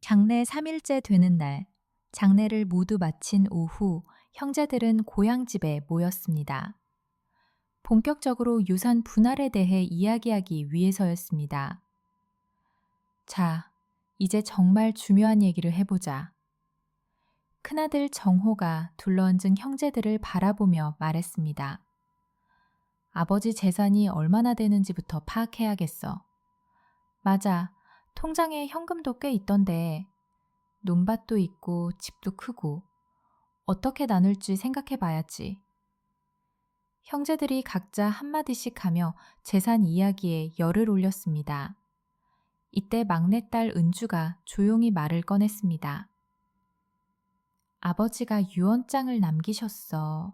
장례 3일째 되는 날, 장례를 모두 마친 오후 형제들은 고향집에 모였습니다. 본격적으로 유산 분할에 대해 이야기하기 위해서였습니다. 자, 이제 정말 중요한 얘기를 해보자. 큰아들 정호가 둘러앉은 형제들을 바라보며 말했습니다. 아버지 재산이 얼마나 되는지부터 파악해야겠어. 맞아, 통장에 현금도 꽤 있던데 논밭도 있고 집도 크고 어떻게 나눌지 생각해 봐야지. 형제들이 각자 한마디씩 하며 재산 이야기에 열을 올렸습니다. 이때 막내딸 은주가 조용히 말을 꺼냈습니다. 아버지가 유언장을 남기셨어.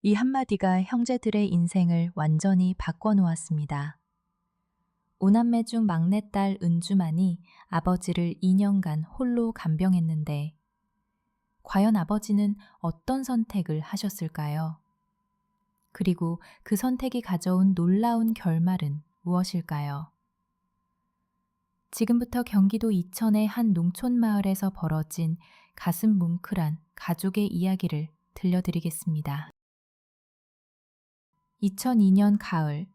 이 한마디가 형제들의 인생을 완전히 바꿔놓았습니다. 오남매 중 막내딸 은주만이 아버지를 2년간 홀로 간병했는데 과연 아버지는 어떤 선택을 하셨을까요? 그리고 그 선택이 가져온 놀라운 결말은 무엇일까요? 지금부터 경기도 이천의 한 농촌 마을에서 벌어진 가슴 뭉클한 가족의 이야기를 들려드리겠습니다. 2002년 가을,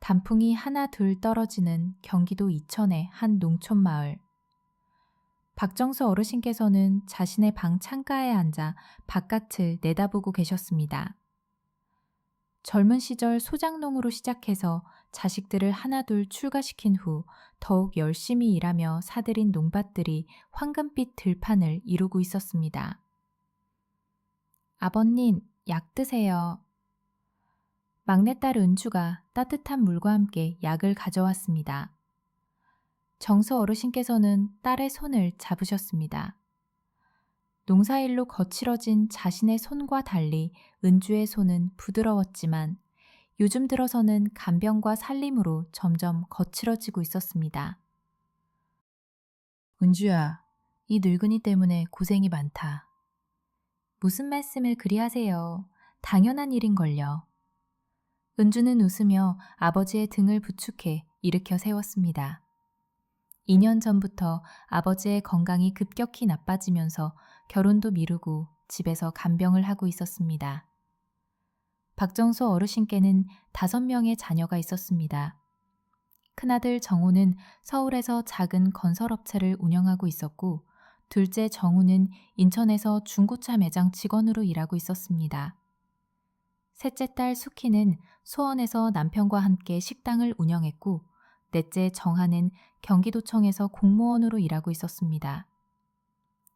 단풍이 하나 둘 떨어지는 경기도 이천의 한 농촌 마을. 박정수 어르신께서는 자신의 방 창가에 앉아 바깥을 내다보고 계셨습니다. 젊은 시절 소작농으로 시작해서 자식들을 하나둘 출가시킨 후 더욱 열심히 일하며 사들인 농밭들이 황금빛 들판을 이루고 있었습니다. 아버님, 약 드세요. 막내딸 은주가 따뜻한 물과 함께 약을 가져왔습니다. 정서 어르신께서는 딸의 손을 잡으셨습니다. 농사일로 거칠어진 자신의 손과 달리 은주의 손은 부드러웠지만 요즘 들어서는 간병과 살림으로 점점 거칠어지고 있었습니다. 은주야, 이 늙은이 때문에 고생이 많다. 무슨 말씀을 그리 하세요. 당연한 일인걸요. 은주는 웃으며 아버지의 등을 부축해 일으켜 세웠습니다. 2년 전부터 아버지의 건강이 급격히 나빠지면서 결혼도 미루고 집에서 간병을 하고 있었습니다. 박정수 어르신께는 5명의 자녀가 있었습니다. 큰아들 정우는 서울에서 작은 건설업체를 운영하고 있었고, 둘째 정우는 인천에서 중고차 매장 직원으로 일하고 있었습니다. 셋째 딸 수키는 수원에서 남편과 함께 식당을 운영했고, 넷째 정하는 경기도청에서 공무원으로 일하고 있었습니다.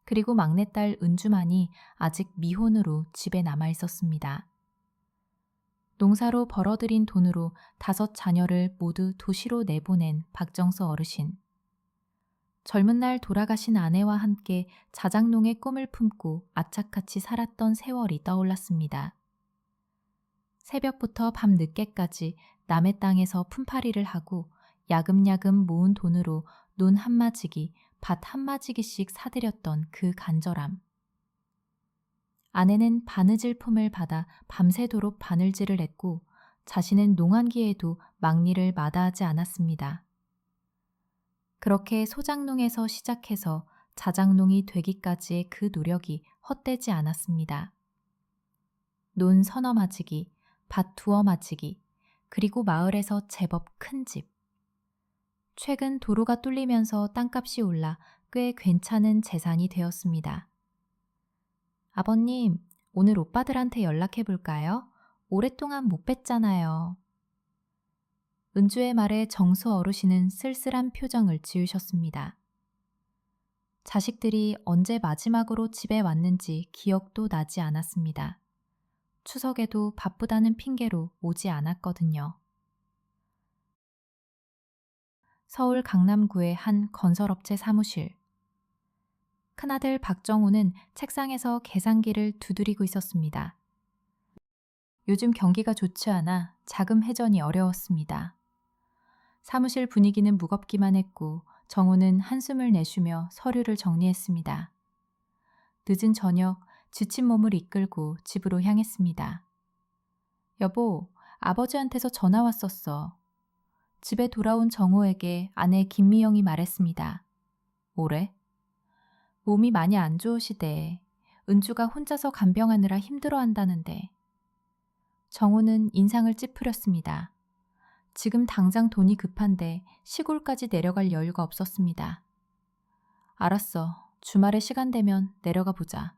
그리고 막내딸 은주만이 아직 미혼으로 집에 남아 있었습니다. 농사로 벌어들인 돈으로 5 자녀를 모두 도시로 내보낸 박정수 어르신. 젊은 날 돌아가신 아내와 함께 자작농의 꿈을 품고 악착같이 살았던 세월이 떠올랐습니다. 새벽부터 밤 늦게까지 남의 땅에서 품팔이를 하고 야금야금 모은 돈으로 논 한마지기, 밭 한마지기씩 사들였던 그 간절함. 아내는 바느질 품을 받아 밤새도록 바늘질을 했고 자신은 농한기에도 막리를 마다하지 않았습니다. 그렇게 소작농에서 시작해서 자작농이 되기까지의 그 노력이 헛되지 않았습니다. 논 서너 마지기, 밭 두어 마지기, 그리고 마을에서 제법 큰 집. 최근 도로가 뚫리면서 땅값이 올라 꽤 괜찮은 재산이 되었습니다. 아버님, 오늘 오빠들한테 연락해 볼까요? 오랫동안 못 뵀잖아요. 은주의 말에 정수 어르신은 쓸쓸한 표정을 지으셨습니다. 자식들이 언제 마지막으로 집에 왔는지 기억도 나지 않았습니다. 추석에도 바쁘다는 핑계로 오지 않았거든요. 서울 강남구의 한 건설업체 사무실. 큰아들 박정우는 책상에서 계산기를 두드리고 있었습니다. 요즘 경기가 좋지 않아 자금 회전이 어려웠습니다. 사무실 분위기는 무겁기만 했고 정우는 한숨을 내쉬며 서류를 정리했습니다. 늦은 저녁 지친 몸을 이끌고 집으로 향했습니다. 여보, 아버지한테서 전화 왔었어. 집에 돌아온 정우에게 아내 김미영이 말했습니다. 올해? 몸이 많이 안 좋으시대. 은주가 혼자서 간병하느라 힘들어한다는데. 정우는 인상을 찌푸렸습니다. 지금 당장 돈이 급한데 시골까지 내려갈 여유가 없었습니다. 알았어. 주말에 시간 되면 내려가 보자.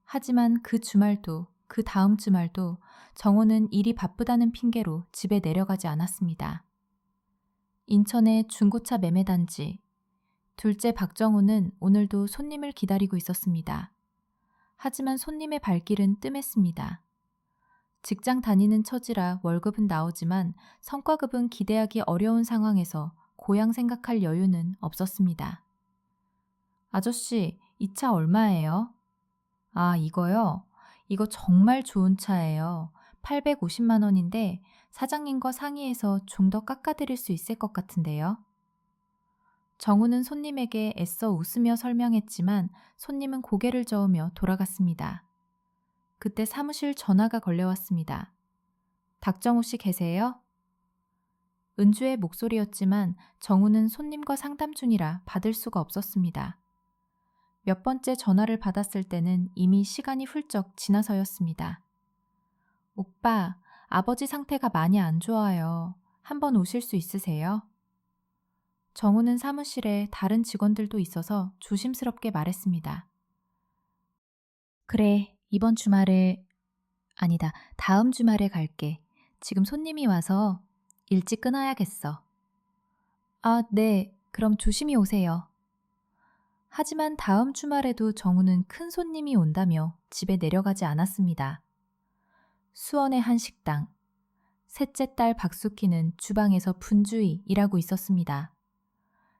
하지만 그 주말도 그 다음 주말도 정호는 일이 바쁘다는 핑계로 집에 내려가지 않았습니다. 인천의 중고차 매매단지. 둘째 박정호는 오늘도 손님을 기다리고 있었습니다. 하지만 손님의 발길은 뜸했습니다. 직장 다니는 처지라 월급은 나오지만 성과급은 기대하기 어려운 상황에서 고향 생각할 여유는 없었습니다. 아저씨, 이 차 얼마예요? 아, 이거요? 이거 정말 좋은 차예요. 850만 원인데 사장님과 상의해서 좀 더 깎아드릴 수 있을 것 같은데요. 정우는 손님에게 애써 웃으며 설명했지만 손님은 고개를 저으며 돌아갔습니다. 그때 사무실 전화가 걸려왔습니다. 박정우 씨 계세요? 은주의 목소리였지만 정우는 손님과 상담 중이라 받을 수가 없었습니다. 몇 번째 전화를 받았을 때는 이미 시간이 훌쩍 지나서였습니다. 오빠, 아버지 상태가 많이 안 좋아요. 한번 오실 수 있으세요? 정우는 사무실에 다른 직원들도 있어서 조심스럽게 말했습니다. 그래, 이번 주말에, 아니다, 다음 주말에 갈게. 지금 손님이 와서 일찍 끊어야겠어. 아, 네, 그럼 조심히 오세요. 하지만 다음 주말에도 정우는 큰 손님이 온다며 집에 내려가지 않았습니다. 수원의 한 식당. 셋째 딸 박숙희는 주방에서 분주히 일하고 있었습니다.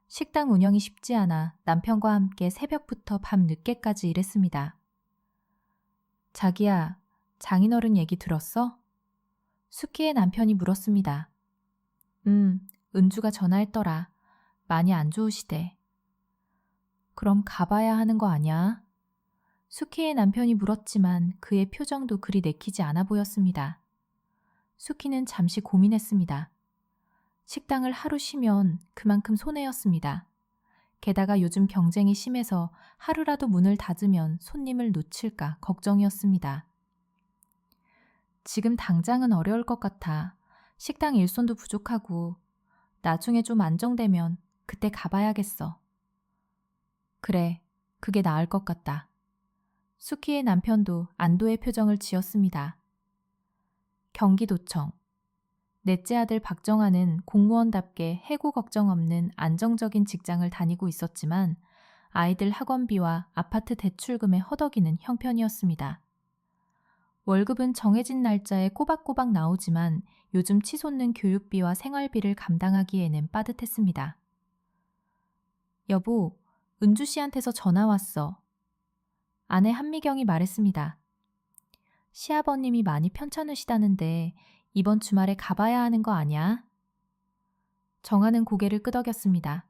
식당 운영이 쉽지 않아 남편과 함께 새벽부터 밤 늦게까지 일했습니다. 자기야, 장인어른 얘기 들었어? 숙희의 남편이 물었습니다. 은주가 전화했더라. 많이 안 좋으시대. 그럼 가봐야 하는 거 아냐? 숙희의 남편이 물었지만 그의 표정도 그리 내키지 않아 보였습니다. 숙희는 잠시 고민했습니다. 식당을 하루 쉬면 그만큼 손해였습니다. 게다가 요즘 경쟁이 심해서 하루라도 문을 닫으면 손님을 놓칠까 걱정이었습니다. 지금 당장은 어려울 것 같아. 식당 일손도 부족하고 나중에 좀 안정되면 그때 가봐야겠어. 그래, 그게 나을 것 같다. 수키의 남편도 안도의 표정을 지었습니다. 경기도청. 넷째 아들 박정아는 공무원답게 해고 걱정 없는 안정적인 직장을 다니고 있었지만 아이들 학원비와 아파트 대출금에 허덕이는 형편이었습니다. 월급은 정해진 날짜에 꼬박꼬박 나오지만 요즘 치솟는 교육비와 생활비를 감당하기에는 빠듯했습니다. 여보, 은주 씨한테서 전화 왔어. 아내 한미경이 말했습니다. 시아버님이 많이 편찮으시다는데 이번 주말에 가봐야 하는 거 아냐? 정하는 고개를 끄덕였습니다.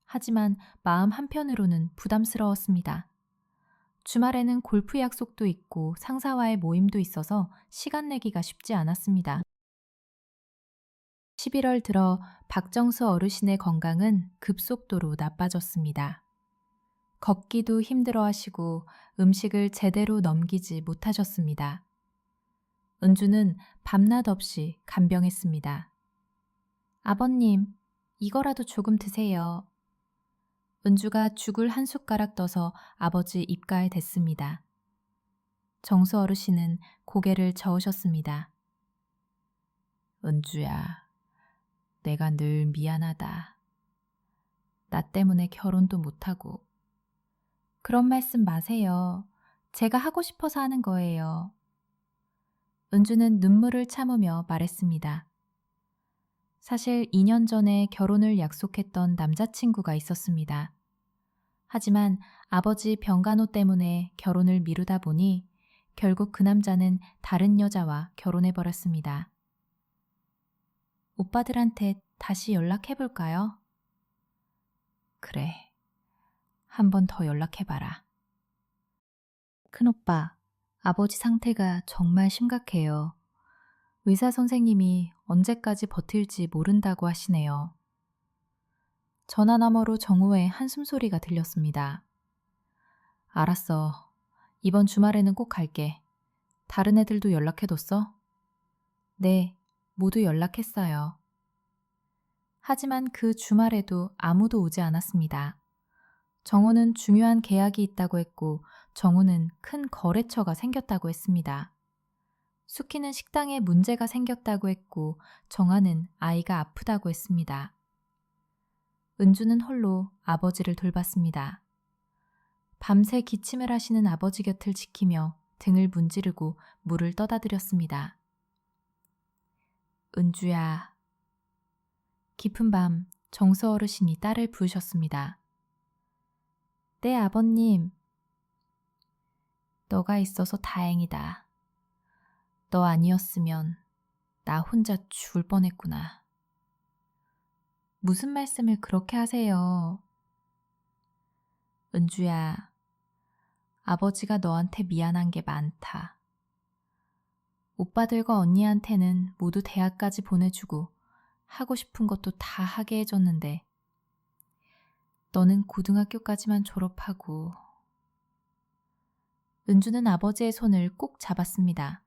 하지만 마음 한편으로는 부담스러웠습니다. 주말에는 골프 약속도 있고 상사와의 모임도 있어서 시간 내기가 쉽지 않았습니다. 11월 들어 박정수 어르신의 건강은 급속도로 나빠졌습니다. 걷기도 힘들어하시고 음식을 제대로 넘기지 못하셨습니다. 은주는 밤낮 없이 간병했습니다. 아버님, 이거라도 조금 드세요. 은주가 죽을 한 숟가락 떠서 아버지 입가에 댔습니다. 정수 어르신은 고개를 저으셨습니다. 은주야, 내가 늘 미안하다. 나 때문에 결혼도 못하고. 그런 말씀 마세요. 제가 하고 싶어서 하는 거예요. 은주는 눈물을 참으며 말했습니다. 사실 2년 전에 결혼을 약속했던 남자친구가 있었습니다. 하지만 아버지 병간호 때문에 결혼을 미루다 보니 결국 그 남자는 다른 여자와 결혼해버렸습니다. 오빠들한테 다시 연락해볼까요? 그래, 한 번 더 연락해봐라. 큰오빠, 아버지 상태가 정말 심각해요. 의사 선생님이 언제까지 버틸지 모른다고 하시네요. 전화 너머로 정우의 한숨소리가 들렸습니다. 알았어. 이번 주말에는 꼭 갈게. 다른 애들도 연락해뒀어? 네, 모두 연락했어요. 하지만 그 주말에도 아무도 오지 않았습니다. 정우는 중요한 계약이 있다고 했고 정우는 큰 거래처가 생겼다고 했습니다. 수키는 식당에 문제가 생겼다고 했고 정아는 아이가 아프다고 했습니다. 은주는 홀로 아버지를 돌봤습니다. 밤새 기침을 하시는 아버지 곁을 지키며 등을 문지르고 물을 떠다 드렸습니다. 은주야. 깊은 밤 정수 어르신이 딸을 부으셨습니다. 네, 아버님. 너가 있어서 다행이다. 너 아니었으면 나 혼자 죽을 뻔했구나. 무슨 말씀을 그렇게 하세요? 은주야, 아버지가 너한테 미안한 게 많다. 오빠들과 언니한테는 모두 대학까지 보내주고 하고 싶은 것도 다 하게 해줬는데 너는 고등학교까지만 졸업하고. 은주는 아버지의 손을 꼭 잡았습니다.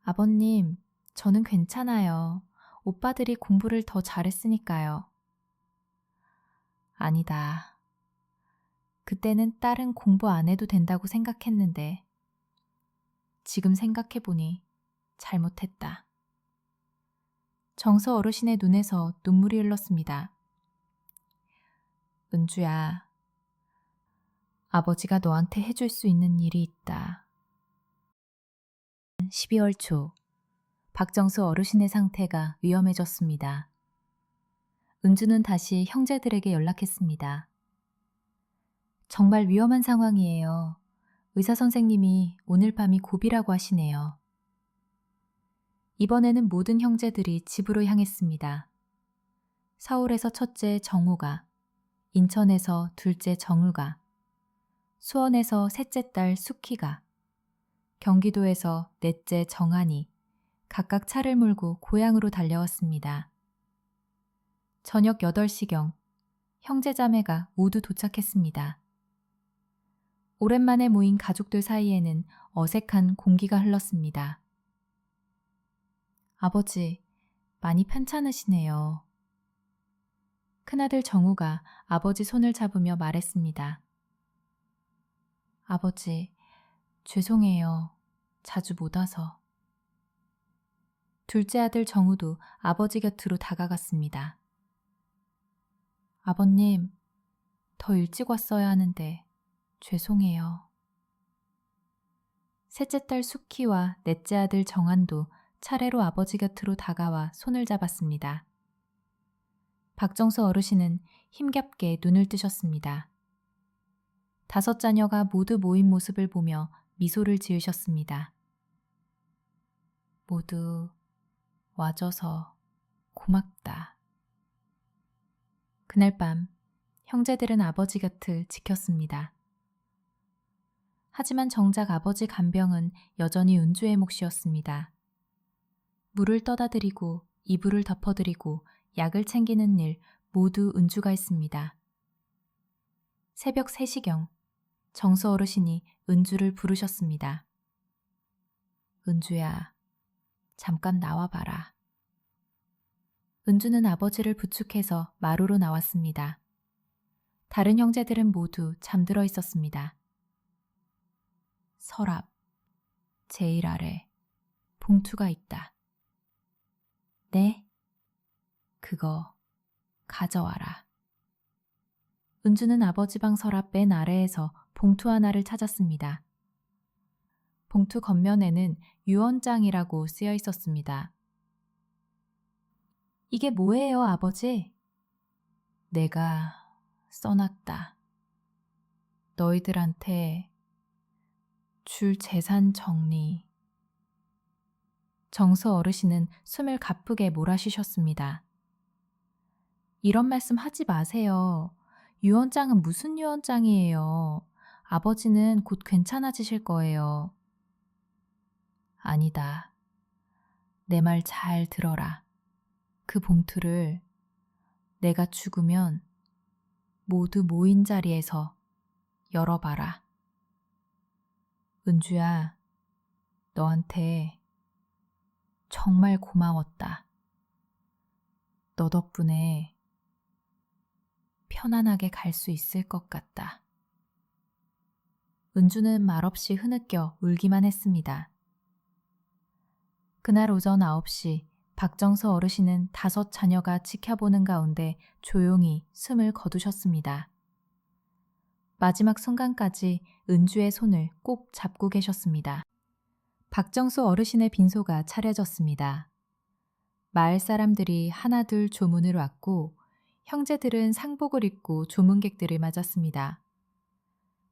아버님, 저는 괜찮아요. 오빠들이 공부를 더 잘했으니까요. 아니다. 그때는 딸은 공부 안 해도 된다고 생각했는데 지금 생각해보니 잘못했다. 정서 어르신의 눈에서 눈물이 흘렀습니다. 은주야, 아버지가 너한테 해줄 수 있는 일이 있다. 12월 초, 박정수 어르신의 상태가 위험해졌습니다. 은주는 다시 형제들에게 연락했습니다. 정말 위험한 상황이에요. 의사 선생님이 오늘 밤이 고비라고 하시네요. 이번에는 모든 형제들이 집으로 향했습니다. 서울에서 첫째 정우가, 인천에서 둘째 정우가, 수원에서 셋째 딸 수키가, 경기도에서 넷째 정한이 각각 차를 몰고 고향으로 달려왔습니다. 저녁 8시경 형제자매가 모두 도착했습니다. 오랜만에 모인 가족들 사이에는 어색한 공기가 흘렀습니다. 아버지, 많이 편찮으시네요. 큰아들 정우가 아버지 손을 잡으며 말했습니다. 아버지, 죄송해요. 자주 못 와서. 둘째 아들 정우도 아버지 곁으로 다가갔습니다. 아버님, 더 일찍 왔어야 하는데 죄송해요. 셋째 딸 수키와 넷째 아들 정한도 차례로 아버지 곁으로 다가와 손을 잡았습니다. 박정수 어르신은 힘겹게 눈을 뜨셨습니다. 5 자녀가 모두 모인 모습을 보며 미소를 지으셨습니다. 모두 와줘서 고맙다. 그날 밤 형제들은 아버지 곁을 지켰습니다. 하지만 정작 아버지 간병은 여전히 은주의 몫이었습니다. 물을 떠다 드리고 이불을 덮어드리고 약을 챙기는 일 모두 은주가 했습니다. 새벽 3시경 정수 어르신이 은주를 부르셨습니다. 은주야, 잠깐 나와봐라. 은주는 아버지를 부축해서 마루로 나왔습니다. 다른 형제들은 모두 잠들어 있었습니다. 서랍, 제일 아래 봉투가 있다. 네? 그거 가져와라. 은주는 아버지 방 서랍 맨 아래에서 봉투 하나를 찾았습니다. 봉투 겉면에는 유언장이라고 쓰여 있었습니다. 이게 뭐예요, 아버지? 내가 써놨다. 너희들한테 줄 재산 정리. 정수 어르신은 숨을 가쁘게 몰아쉬셨습니다. 이런 말씀 하지 마세요. 유언장은 무슨 유언장이에요. 아버지는 곧 괜찮아지실 거예요. 아니다. 내 말 잘 들어라. 그 봉투를 내가 죽으면 모두 모인 자리에서 열어봐라. 은주야, 너한테 정말 고마웠다. 너 덕분에 편안하게 갈 수 있을 것 같다. 은주는 말없이 흐느껴 울기만 했습니다. 그날 오전 9시 박정수 어르신은 5 자녀가 지켜보는 가운데 조용히 숨을 거두셨습니다. 마지막 순간까지 은주의 손을 꼭 잡고 계셨습니다. 박정수 어르신의 빈소가 차려졌습니다. 마을 사람들이 하나둘 조문을 왔고 형제들은 상복을 입고 조문객들을 맞았습니다.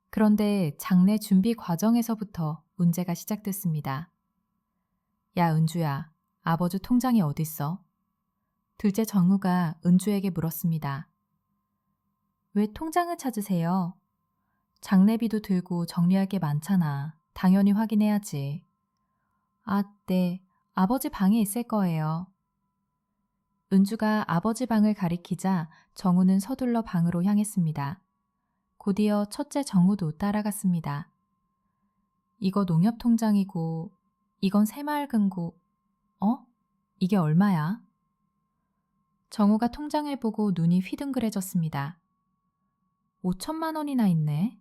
그런데 장례 준비 과정에서부터 문제가 시작됐습니다. 야, 은주야, 아버지 통장이 어딨어? 둘째 정우가 은주에게 물었습니다. 왜 통장을 찾으세요? 장례비도 들고 정리할 게 많잖아. 당연히 확인해야지. 아, 네. 아버지 방에 있을 거예요. 은주가 아버지 방을 가리키자 정우는 서둘러 방으로 향했습니다. 곧이어 첫째 정우도 따라갔습니다. 이거 농협통장이고 이건 새마을금고. 이게 얼마야? 정우가 통장을 보고 눈이 휘둥그레졌습니다. 5천만 원이나 있네.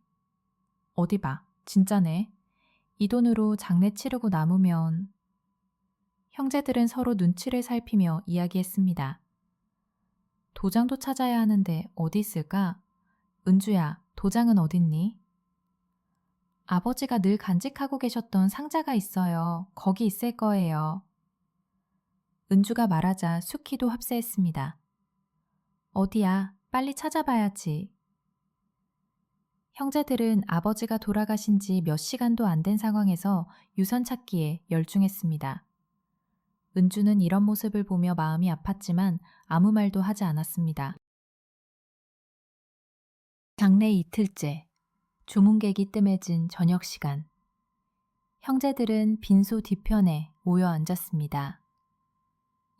어디 봐, 진짜네. 이 돈으로 장례 치르고 남으면... 형제들은 서로 눈치를 살피며 이야기했습니다. 도장도 찾아야 하는데 어디 있을까? 은주야, 도장은 어딨니? 아버지가 늘 간직하고 계셨던 상자가 있어요. 거기 있을 거예요. 은주가 말하자 수키도 합세했습니다. 어디야? 빨리 찾아봐야지. 형제들은 아버지가 돌아가신 지 몇 시간도 안 된 상황에서 유선 찾기에 열중했습니다. 은주는 이런 모습을 보며 마음이 아팠지만 아무 말도 하지 않았습니다. 장례 이틀째, 조문객이 뜸해진 저녁 시간. 형제들은 빈소 뒤편에 모여 앉았습니다.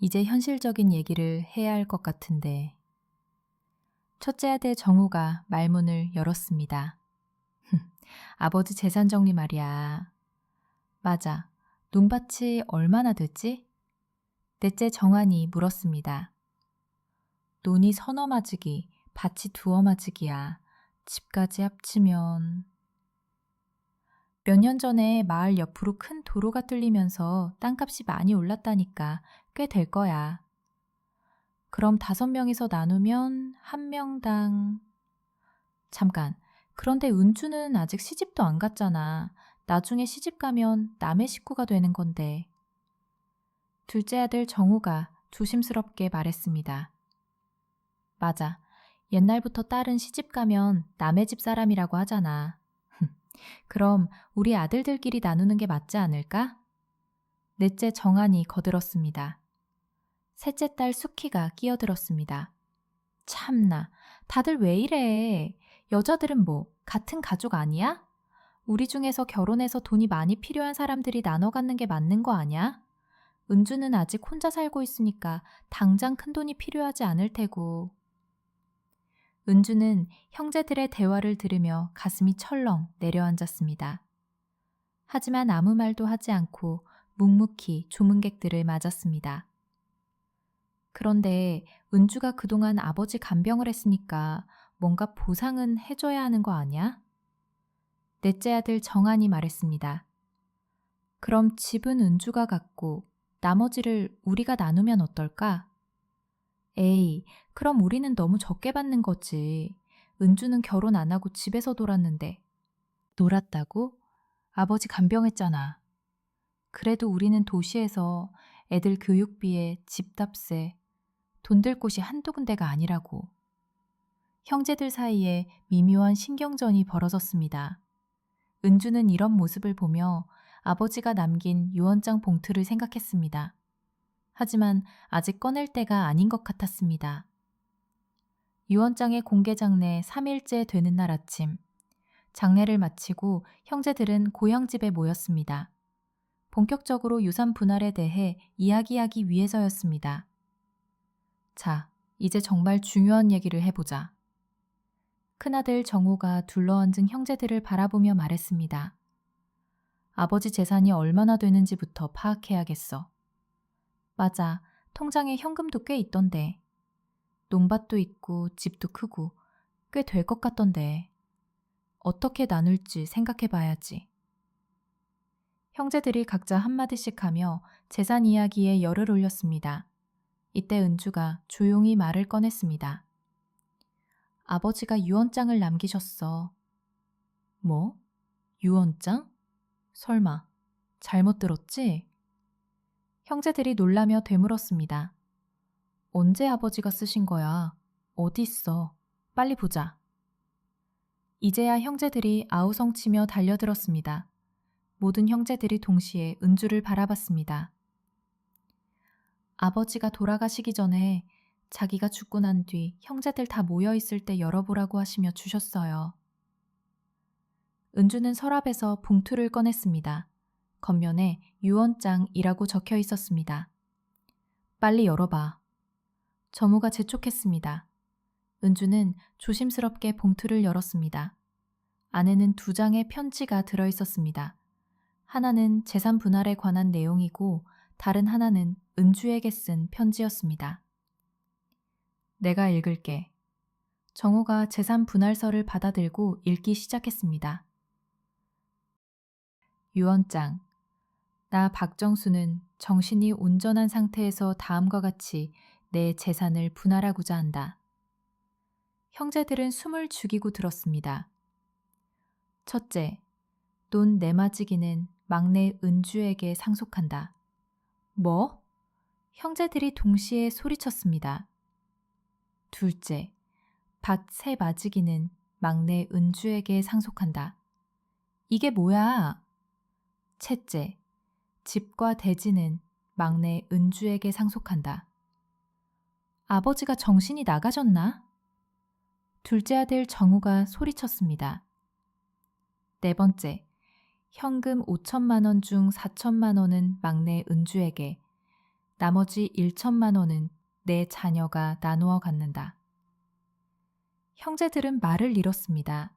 이제 현실적인 얘기를 해야 할 것 같은데. 첫째 아들 정우가 말문을 열었습니다. 아버지 재산 정리 말이야. 맞아. 논밭이 얼마나 됐지? 넷째 정환이 물었습니다. 논이 서너 마지기, 밭이 두어 마지기야. 집까지 합치면... 몇 년 전에 마을 옆으로 큰 도로가 뚫리면서 땅값이 많이 올랐다니까 꽤 될 거야. 그럼 5명이서 나누면 1명당... 잠깐, 그런데 은주는 아직 시집도 안 갔잖아. 나중에 시집 가면 남의 식구가 되는 건데. 둘째 아들 정우가 조심스럽게 말했습니다. 맞아. 옛날부터 딸은 시집 가면 남의 집 사람이라고 하잖아. 그럼 우리 아들들끼리 나누는 게 맞지 않을까? 넷째 정한이 거들었습니다. 셋째 딸 수키가 끼어들었습니다. 참나, 다들 왜 이래? 여자들은 뭐 같은 가족 아니야? 우리 중에서 결혼해서 돈이 많이 필요한 사람들이 나눠 갖는 게 맞는 거 아니야? 은주는 아직 혼자 살고 있으니까 당장 큰 돈이 필요하지 않을 테고. 은주는 형제들의 대화를 들으며 가슴이 철렁 내려앉았습니다. 하지만 아무 말도 하지 않고 묵묵히 조문객들을 맞았습니다. 그런데 은주가 그동안 아버지 간병을 했으니까 뭔가 보상은 해줘야 하는 거 아니야? 넷째 아들 정한이 말했습니다. 그럼 집은 은주가 갖고 나머지를 우리가 나누면 어떨까? 에이, 그럼 우리는 너무 적게 받는 거지. 은주는 결혼 안 하고 집에서 놀았는데. 놀았다고? 아버지 간병했잖아. 그래도 우리는 도시에서 애들 교육비에 집값에 돈 들 곳이 한두 군데가 아니라고. 형제들 사이에 미묘한 신경전이 벌어졌습니다. 은주는 이런 모습을 보며 아버지가 남긴 유언장 봉투를 생각했습니다. 하지만 아직 꺼낼 때가 아닌 것 같았습니다. 유언장의 공개 장례 3일째 되는 날 아침, 장례를 마치고 형제들은 고향집에 모였습니다. 본격적으로 유산 분할에 대해 이야기하기 위해서였습니다. 자, 이제 정말 중요한 얘기를 해보자. 큰아들 정우가 둘러앉은 형제들을 바라보며 말했습니다. 아버지 재산이 얼마나 되는지부터 파악해야겠어. 맞아, 통장에 현금도 꽤 있던데. 논밭도 있고 집도 크고 꽤 될 것 같던데. 어떻게 나눌지 생각해봐야지. 형제들이 각자 한마디씩 하며 재산 이야기에 열을 올렸습니다. 이때 은주가 조용히 말을 꺼냈습니다. 아버지가 유언장을 남기셨어. 뭐? 유언장? 설마 잘못 들었지? 형제들이 놀라며 되물었습니다. 언제 아버지가 쓰신 거야? 어디 있어? 빨리 보자. 이제야 형제들이 아우성치며 달려들었습니다. 모든 형제들이 동시에 은주를 바라봤습니다. 아버지가 돌아가시기 전에 자기가 죽고 난 뒤 형제들 다 모여 있을 때 열어보라고 하시며 주셨어요. 은주는 서랍에서 봉투를 꺼냈습니다. 겉면에 유언장이라고 적혀 있었습니다. 빨리 열어봐. 정우가 재촉했습니다. 은주는 조심스럽게 봉투를 열었습니다. 안에는 2장의 편지가 들어있었습니다. 하나는 재산 분할에 관한 내용이고 다른 하나는 은주에게 쓴 편지였습니다. 내가 읽을게. 정우가 재산 분할서를 받아들고 읽기 시작했습니다. 유언장. 나 박정수는 정신이 온전한 상태에서 다음과 같이 내 재산을 분할하고자 한다. 형제들은 숨을 죽이고 들었습니다. 첫째, 돈 내마지기는 막내 은주에게 상속한다. 뭐? 형제들이 동시에 소리쳤습니다. 둘째, 밭 세 마지기는 막내 은주에게 상속한다. 이게 뭐야? 셋째, 집과 대지는 막내 은주에게 상속한다. 아버지가 정신이 나가셨나? 둘째 아들 정우가 소리쳤습니다. 네 번째, 현금 5천만 원 중 4천만 원은 막내 은주에게, 나머지 1천만 원은 내 자녀가 나누어 갖는다. 형제들은 말을 잃었습니다.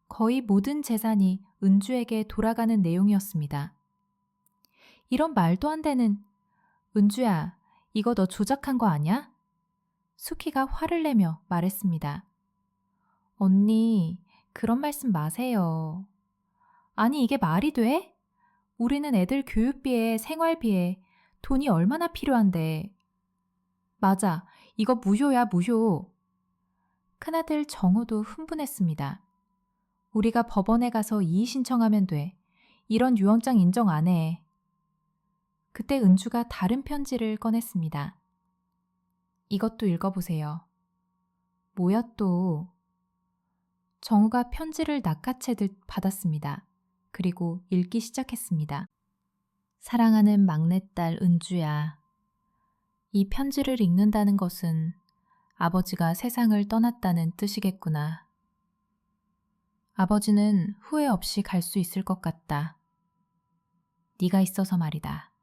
거의 모든 재산이 은주에게 돌아가는 내용이었습니다. 이런 말도 안 되는, 은주야, 이거 너 조작한 거 아냐? 수키가 화를 내며 말했습니다. 언니, 그런 말씀 마세요. 아니, 이게 말이 돼? 우리는 애들 교육비에 생활비에 돈이 얼마나 필요한데. 맞아, 이거 무효야, 무효. 큰아들 정우도 흥분했습니다. 우리가 법원에 가서 이의 신청하면 돼. 이런 유언장 인정 안 해. 그때 은주가 다른 편지를 꺼냈습니다. 이것도 읽어보세요. 뭐야 또. 정우가 편지를 낚아채듯 받았습니다. 그리고 읽기 시작했습니다. 사랑하는 막내딸 은주야. 이 편지를 읽는다는 것은 아버지가 세상을 떠났다는 뜻이겠구나. 아버지는 후회 없이 갈 수 있을 것 같다. 네가 있어서 말이다.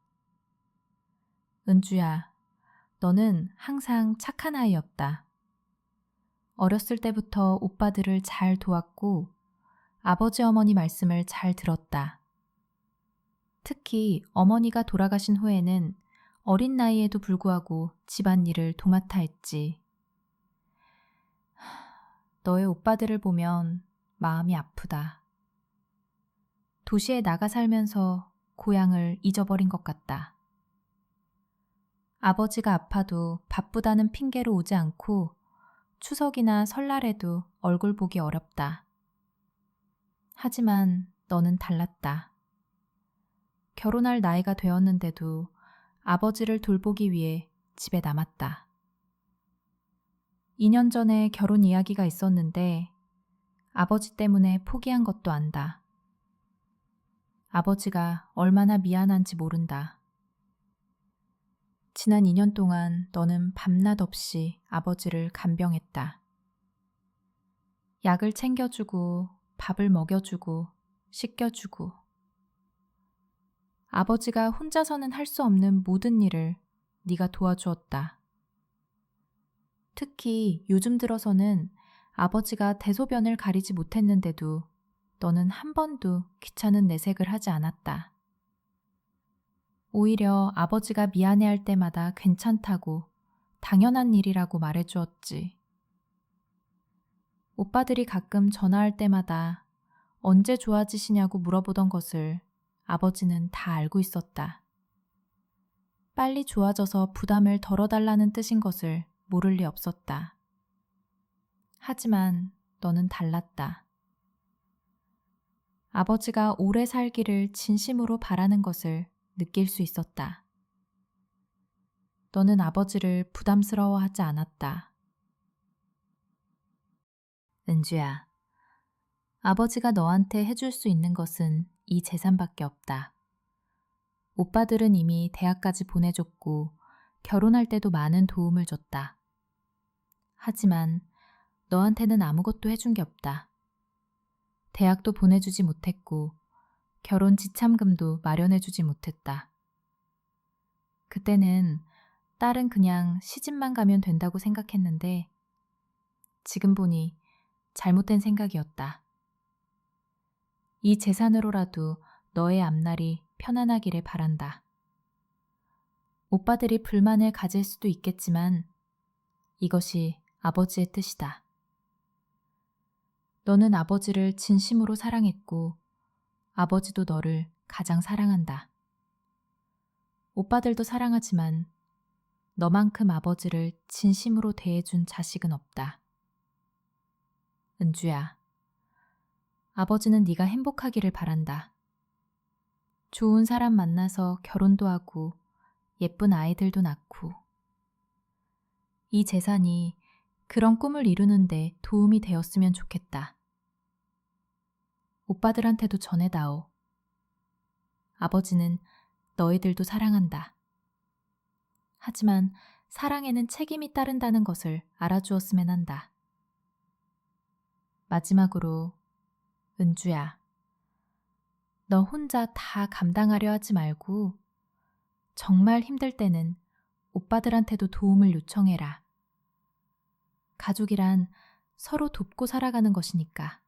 은주야, 너는 항상 착한 아이였다. 어렸을 때부터 오빠들을 잘 도왔고 아버지 어머니 말씀을 잘 들었다. 특히 어머니가 돌아가신 후에는 어린 나이에도 불구하고 집안일을 도맡아 했지. 너의 오빠들을 보면 마음이 아프다. 도시에 나가 살면서 고향을 잊어버린 것 같다. 아버지가 아파도 바쁘다는 핑계로 오지 않고 추석이나 설날에도 얼굴 보기 어렵다. 하지만 너는 달랐다. 결혼할 나이가 되었는데도 아버지를 돌보기 위해 집에 남았다. 2년 전에 결혼 이야기가 있었는데 아버지 때문에 포기한 것도 안다. 아버지가 얼마나 미안한지 모른다. 지난 2년 동안 너는 밤낮 없이 아버지를 간병했다. 약을 챙겨주고 밥을 먹여주고 씻겨주고 아버지가 혼자서는 할 수 없는 모든 일을 네가 도와주었다. 특히 요즘 들어서는 아버지가 대소변을 가리지 못했는데도 너는 한 번도 귀찮은 내색을 하지 않았다. 오히려 아버지가 미안해할 때마다 괜찮다고 당연한 일이라고 말해주었지. 오빠들이 가끔 전화할 때마다 언제 좋아지시냐고 물어보던 것을 아버지는 다 알고 있었다. 빨리 좋아져서 부담을 덜어달라는 뜻인 것을 모를 리 없었다. 하지만 너는 달랐다. 아버지가 오래 살기를 진심으로 바라는 것을 느낄 수 있었다. 너는 아버지를 부담스러워하지 않았다. 은주야, 아버지가 너한테 해줄 수 있는 것은 이 재산밖에 없다. 오빠들은 이미 대학까지 보내줬고 결혼할 때도 많은 도움을 줬다. 하지만 너한테는 아무것도 해준 게 없다. 대학도 보내주지 못했고 결혼 지참금도 마련해주지 못했다. 그때는 딸은 그냥 시집만 가면 된다고 생각했는데 지금 보니 잘못된 생각이었다. 이 재산으로라도 너의 앞날이 편안하기를 바란다. 오빠들이 불만을 가질 수도 있겠지만 이것이 아버지의 뜻이다. 너는 아버지를 진심으로 사랑했고 아버지도 너를 가장 사랑한다. 오빠들도 사랑하지만 너만큼 아버지를 진심으로 대해준 자식은 없다. 은주야, 아버지는 네가 행복하기를 바란다. 좋은 사람 만나서 결혼도 하고 예쁜 아이들도 낳고 이 재산이 그런 꿈을 이루는데 도움이 되었으면 좋겠다. 오빠들한테도 전해다오. 아버지는 너희들도 사랑한다. 하지만 사랑에는 책임이 따른다는 것을 알아주었으면 한다. 마지막으로 은주야, 너 혼자 다 감당하려 하지 말고 정말 힘들 때는 오빠들한테도 도움을 요청해라. 가족이란 서로 돕고 살아가는 것이니까.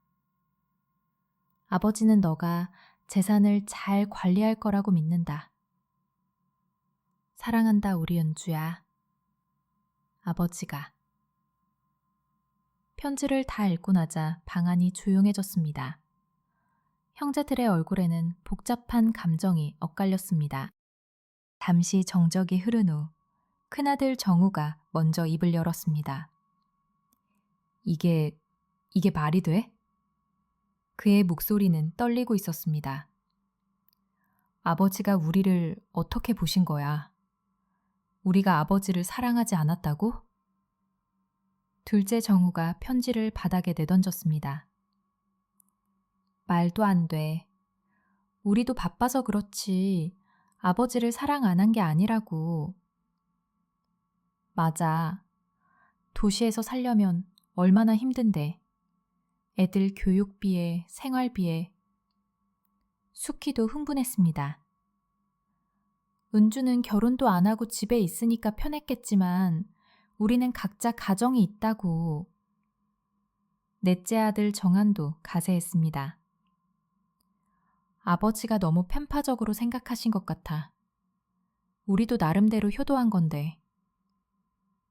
아버지는 너가 재산을 잘 관리할 거라고 믿는다. 사랑한다, 우리 은주야. 아버지가. 편지를 다 읽고 나자 방안이 조용해졌습니다. 형제들의 얼굴에는 복잡한 감정이 엇갈렸습니다. 잠시 정적이 흐른 후 큰아들 정우가 먼저 입을 열었습니다. 이게 말이 돼? 그의 목소리는 떨리고 있었습니다. 아버지가 우리를 어떻게 보신 거야? 우리가 아버지를 사랑하지 않았다고? 둘째 정우가 편지를 바닥에 내던졌습니다. 말도 안 돼. 우리도 바빠서 그렇지 아버지를 사랑 안 한 게 아니라고. 맞아. 도시에서 살려면 얼마나 힘든데. 애들 교육비에 생활비에. 수키도 흥분했습니다. 은주는 결혼도 안 하고 집에 있으니까 편했겠지만 우리는 각자 가정이 있다고. 넷째 아들 정한도 가세했습니다. 아버지가 너무 편파적으로 생각하신 것 같아. 우리도 나름대로 효도한 건데.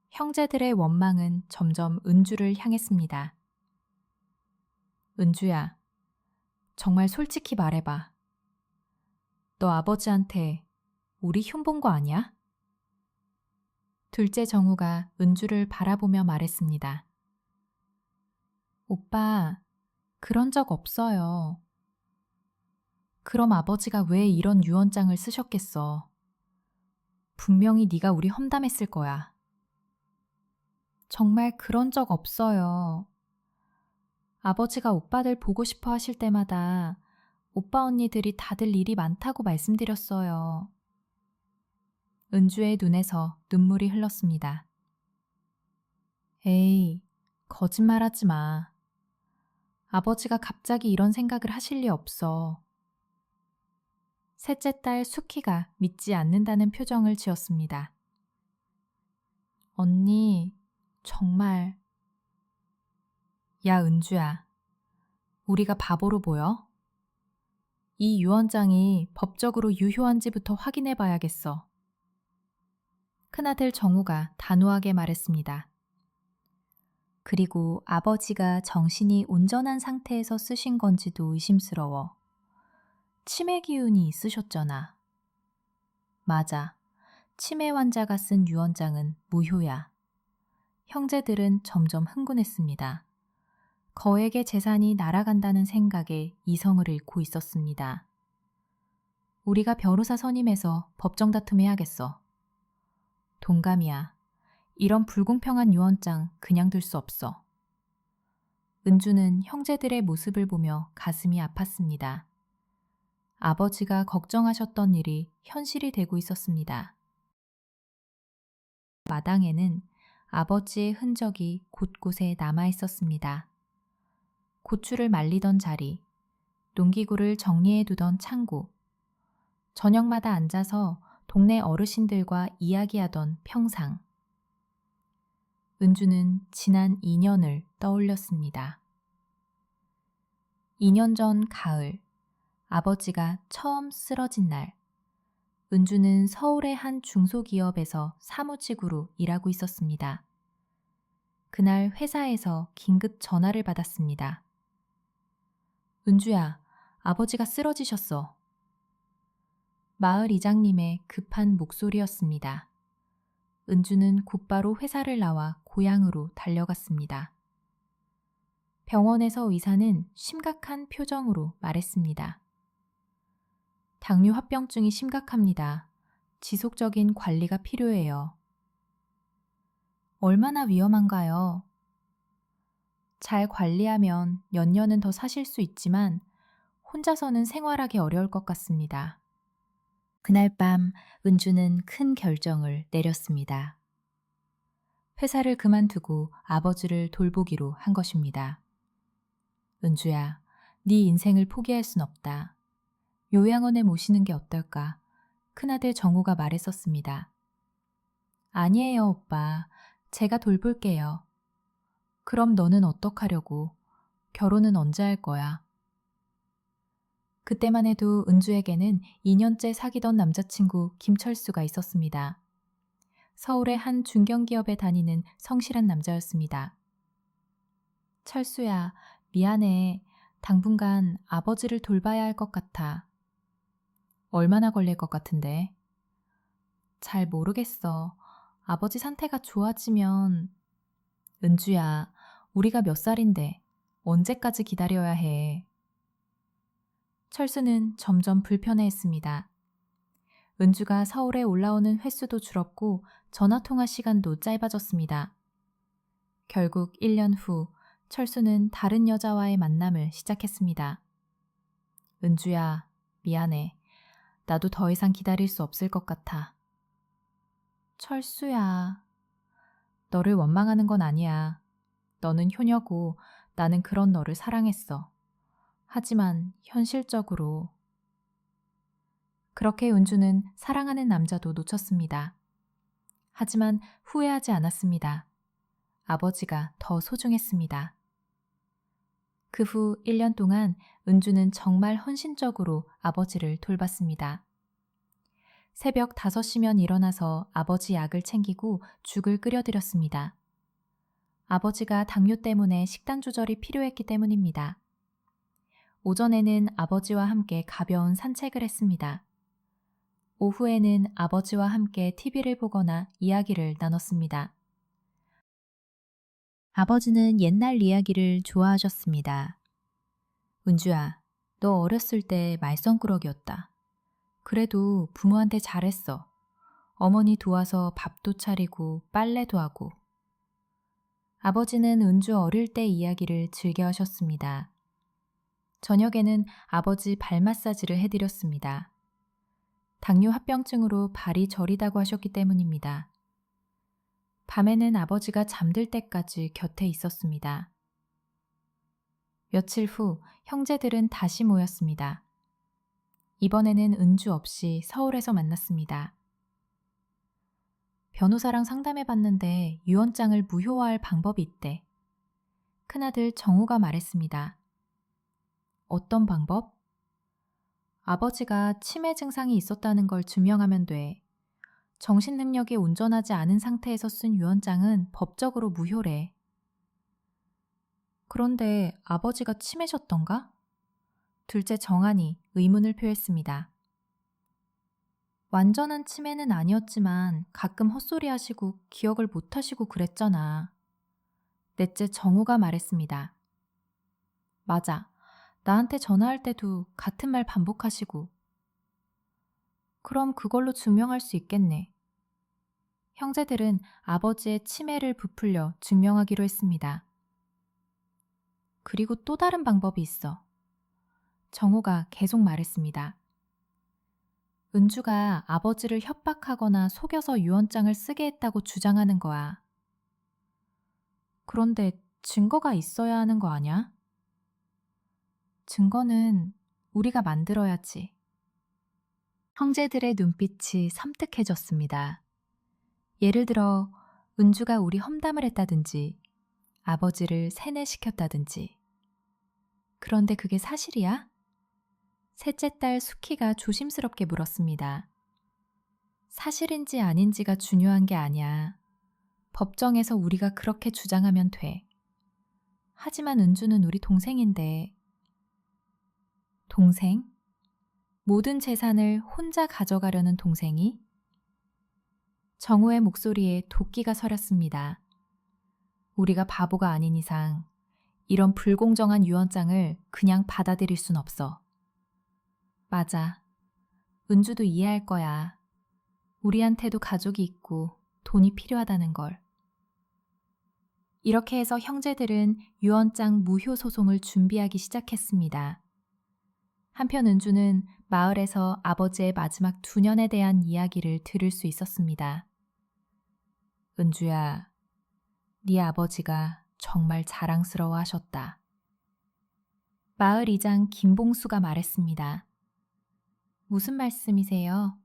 형제들의 원망은 점점 은주를 향했습니다. 은주야, 정말 솔직히 말해봐. 너 아버지한테 우리 흉본 거 아니야? 둘째 정우가 은주를 바라보며 말했습니다. 오빠, 그런 적 없어요. 그럼 아버지가 왜 이런 유언장을 쓰셨겠어? 분명히 네가 우리 험담했을 거야. 정말 그런 적 없어요. 아버지가 오빠들 보고 싶어 하실 때마다 오빠 언니들이 다들 일이 많다고 말씀드렸어요. 은주의 눈에서 눈물이 흘렀습니다. 에이, 거짓말하지 마. 아버지가 갑자기 이런 생각을 하실 리 없어. 셋째 딸 수키가 믿지 않는다는 표정을 지었습니다. 언니, 정말. 야, 은주야. 우리가 바보로 보여? 이 유언장이 법적으로 유효한지부터 확인해 봐야겠어. 큰아들 정우가 단호하게 말했습니다. 그리고 아버지가 정신이 온전한 상태에서 쓰신 건지도 의심스러워. 치매 기운이 있으셨잖아. 맞아. 치매 환자가 쓴 유언장은 무효야. 형제들은 점점 흥분했습니다. 거액의 재산이 날아간다는 생각에 이성을 잃고 있었습니다. 우리가 변호사 선임해서 법정 다툼해야겠어. 동감이야. 이런 불공평한 유언장 그냥 둘 수 없어. 은주는 형제들의 모습을 보며 가슴이 아팠습니다. 아버지가 걱정하셨던 일이 현실이 되고 있었습니다. 마당에는 아버지의 흔적이 곳곳에 남아 있었습니다. 고추를 말리던 자리, 농기구를 정리해 두던 창고, 저녁마다 앉아서 동네 어르신들과 이야기하던 평상. 은주는 지난 2년을 떠올렸습니다. 2년 전 가을, 아버지가 처음 쓰러진 날, 은주는 서울의 한 중소기업에서 사무직으로 일하고 있었습니다. 그날 회사에서 긴급 전화를 받았습니다. 은주야, 아버지가 쓰러지셨어. 마을 이장님의 급한 목소리였습니다. 은주는 곧바로 회사를 나와 고향으로 달려갔습니다. 병원에서 의사는 심각한 표정으로 말했습니다. 당뇨 합병증이 심각합니다. 지속적인 관리가 필요해요. 얼마나 위험한가요? 잘 관리하면 몇 년은 더 사실 수 있지만 혼자서는 생활하기 어려울 것 같습니다. 그날 밤 은주는 큰 결정을 내렸습니다. 회사를 그만두고 아버지를 돌보기로 한 것입니다. 은주야, 네 인생을 포기할 순 없다. 요양원에 모시는 게 어떨까? 큰아들 정우가 말했었습니다. 아니에요, 오빠. 제가 돌볼게요. 그럼 너는 어떡하려고? 결혼은 언제 할 거야? 그때만 해도 은주에게는 2년째 사귀던 남자친구 김철수가 있었습니다. 서울의 한 중견기업에 다니는 성실한 남자였습니다. 철수야, 미안해. 당분간 아버지를 돌봐야 할 것 같아. 얼마나 걸릴 것 같은데? 잘 모르겠어. 아버지 상태가 좋아지면... 은주야, 우리가 몇 살인데 언제까지 기다려야 해? 철수는 점점 불편해했습니다. 은주가 서울에 올라오는 횟수도 줄었고 전화통화 시간도 짧아졌습니다. 결국 1년 후 철수는 다른 여자와의 만남을 시작했습니다. 은주야, 미안해. 나도 더 이상 기다릴 수 없을 것 같아. 철수야, 너를 원망하는 건 아니야. 너는 효녀고 나는 그런 너를 사랑했어. 하지만 현실적으로... 그렇게 은주는 사랑하는 남자도 놓쳤습니다. 하지만 후회하지 않았습니다. 아버지가 더 소중했습니다. 그 후 1년 동안 은주는 정말 헌신적으로 아버지를 돌봤습니다. 새벽 5시면 일어나서 아버지 약을 챙기고 죽을 끓여드렸습니다. 아버지가 당뇨 때문에 식단 조절이 필요했기 때문입니다. 오전에는 아버지와 함께 가벼운 산책을 했습니다. 오후에는 아버지와 함께 TV를 보거나 이야기를 나눴습니다. 아버지는 옛날 이야기를 좋아하셨습니다. 은주야, 너 어렸을 때 말썽꾸러기였다. 그래도 부모한테 잘했어. 어머니 도와서 밥도 차리고 빨래도 하고. 아버지는 은주 어릴 때 이야기를 즐겨 하셨습니다. 저녁에는 아버지 발 마사지를 해드렸습니다. 당뇨 합병증으로 발이 저리다고 하셨기 때문입니다. 밤에는 아버지가 잠들 때까지 곁에 있었습니다. 며칠 후 형제들은 다시 모였습니다. 이번에는 은주 없이 서울에서 만났습니다. 변호사랑 상담해봤는데 유언장을 무효화할 방법이 있대. 큰아들 정우가 말했습니다. 어떤 방법? 아버지가 치매 증상이 있었다는 걸 증명하면 돼. 정신 능력이 온전하지 않은 상태에서 쓴 유언장은 법적으로 무효래. 그런데 아버지가 치매셨던가? 둘째 정한이 의문을 표했습니다. 완전한 치매는 아니었지만 가끔 헛소리 하시고 기억을 못 하시고 그랬잖아. 넷째 정우가 말했습니다. 맞아. 나한테 전화할 때도 같은 말 반복하시고. 그럼 그걸로 증명할 수 있겠네. 형제들은 아버지의 치매를 부풀려 증명하기로 했습니다. 그리고 또 다른 방법이 있어. 정우가 계속 말했습니다. 은주가 아버지를 협박하거나 속여서 유언장을 쓰게 했다고 주장하는 거야. 그런데 증거가 있어야 하는 거 아냐? 증거는 우리가 만들어야지. 형제들의 눈빛이 섬뜩해졌습니다. 예를 들어 은주가 우리 험담을 했다든지 아버지를 세뇌시켰다든지. 그런데 그게 사실이야? 셋째 딸 수키가 조심스럽게 물었습니다. 사실인지 아닌지가 중요한 게 아니야. 법정에서 우리가 그렇게 주장하면 돼. 하지만 은주는 우리 동생인데. 동생? 모든 재산을 혼자 가져가려는 동생이? 정우의 목소리에 도끼가 서렸습니다. 우리가 바보가 아닌 이상 이런 불공정한 유언장을 그냥 받아들일 순 없어. 맞아. 은주도 이해할 거야. 우리한테도 가족이 있고 돈이 필요하다는 걸. 이렇게 해서 형제들은 유언장 무효 소송을 준비하기 시작했습니다. 한편 은주는 마을에서 아버지의 마지막 2년에 대한 이야기를 들을 수 있었습니다. 은주야, 네 아버지가 정말 자랑스러워 하셨다. 마을 이장 김봉수가 말했습니다. 무슨 말씀이세요?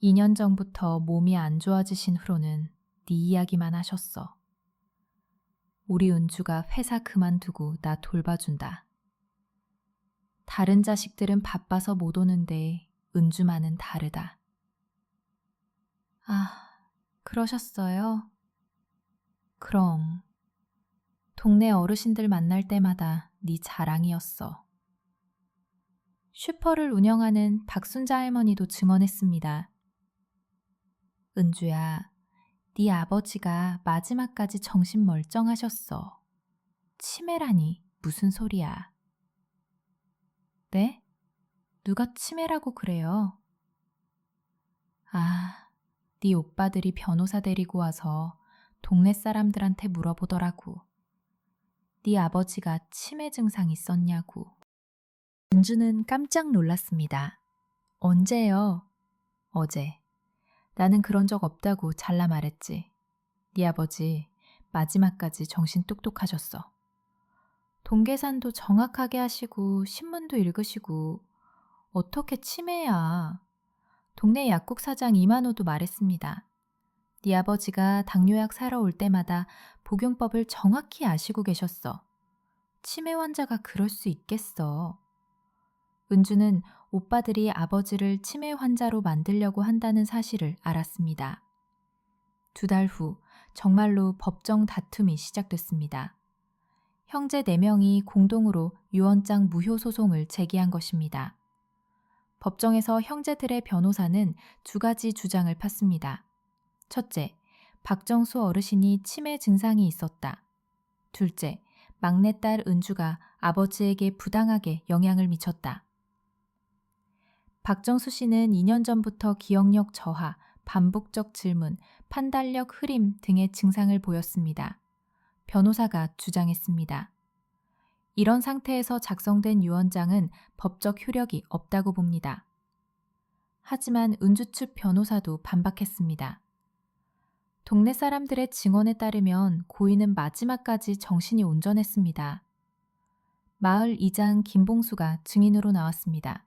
2년 전부터 몸이 안 좋아지신 후로는 네 이야기만 하셨어. 우리 은주가 회사 그만두고 나 돌봐준다. 다른 자식들은 바빠서 못 오는데 은주만은 다르다. 아, 그러셨어요? 그럼. 동네 어르신들 만날 때마다 네 자랑이었어. 슈퍼를 운영하는 박순자 할머니도 증언했습니다. 은주야, 네 아버지가 마지막까지 정신 멀쩡하셨어. 치매라니 무슨 소리야. 네? 누가 치매라고 그래요? 아, 네 오빠들이 변호사 데리고 와서 동네 사람들한테 물어보더라고. 네 아버지가 치매 증상 있었냐고. 은주는 깜짝 놀랐습니다. 언제요? 어제. 나는 그런 적 없다고 잘라 말했지. 네 아버지 마지막까지 정신 똑똑하셨어. 돈 계산도 정확하게 하시고 신문도 읽으시고 어떻게 치매야. 동네 약국 사장 이만호도 말했습니다. 네 아버지가 당뇨약 사러 올 때마다 복용법을 정확히 아시고 계셨어. 치매 환자가 그럴 수 있겠어. 은주는 오빠들이 아버지를 치매 환자로 만들려고 한다는 사실을 알았습니다. 2달 후 정말로 법정 다툼이 시작됐습니다. 형제 4명이 공동으로 유언장 무효 소송을 제기한 것입니다. 법정에서 형제들의 변호사는 2가지 주장을 폈습니다. 첫째, 박정수 어르신이 치매 증상이 있었다. 둘째, 막내딸 은주가 아버지에게 부당하게 영향을 미쳤다. 박정수 씨는 2년 전부터 기억력 저하, 반복적 질문, 판단력 흐림 등의 증상을 보였습니다. 변호사가 주장했습니다. 이런 상태에서 작성된 유언장은 법적 효력이 없다고 봅니다. 하지만 은주 측 변호사도 반박했습니다. 동네 사람들의 증언에 따르면 고인은 마지막까지 정신이 온전했습니다. 마을 이장 김봉수가 증인으로 나왔습니다.